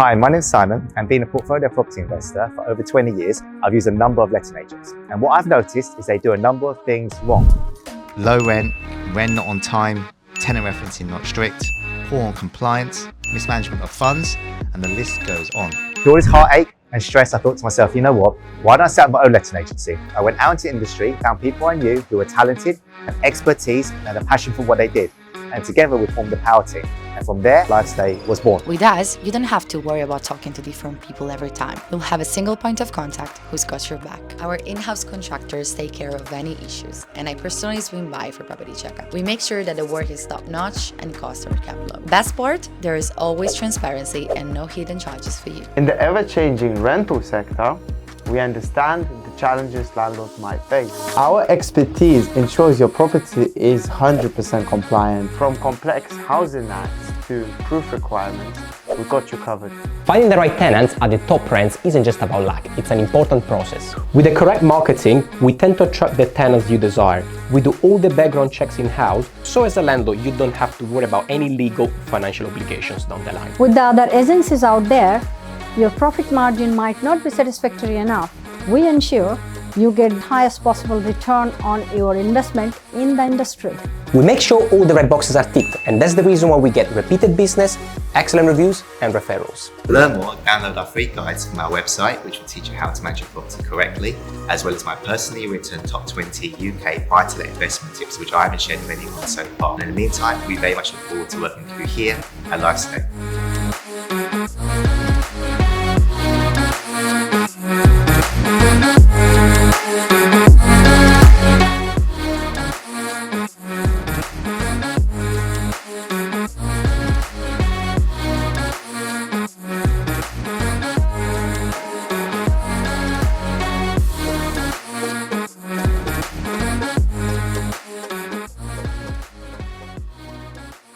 Hi, my name's Simon, and being a portfolio property investor for over 20 years, I've used a number of letting agents. And what I've noticed is they do a number of things wrong. Low rent, rent not on time, tenant referencing not strict, poor on compliance, mismanagement of funds, and the list goes on. With all this heartache and stress, I thought to myself, you know what? Why don't I set up my own letting agency? I went out into the industry, found people I knew who were talented, had expertise, and had a passion for what they did. And together we formed the Power Team. And from there, Lifestay was born. With us, you don't have to worry about talking to different people every time. You'll have a single point of contact who's got your back. Our in-house contractors take care of any issues, and I personally swing by for property checkup. We make sure that the work is top-notch and costs are kept low. Best part, there is always transparency and no hidden charges for you. In the ever-changing rental sector, we understand the challenges landlords might face. Our expertise ensures your property is 100% compliant. From complex housing acts to proof requirements, we've got you covered. Finding the right tenants at the top rents isn't just about luck, it's an important process. With the correct marketing, we tend to attract the tenants you desire. We do all the background checks in-house, so as a landlord, you don't have to worry about any legal financial obligations down the line. With the other agencies out there, your profit margin might not be satisfactory enough. We ensure you get the highest possible return on your investment in the industry. We make sure all the right boxes are ticked, and that's the reason why we get repeated business, excellent reviews, and referrals. To learn more, download our free guides from our website, which will teach you how to manage your property correctly, as well as my personally written top 20 UK buy-to-let investment tips, which I haven't shared with anyone so far. And in the meantime, we very much look forward to working with you here at Lifestay.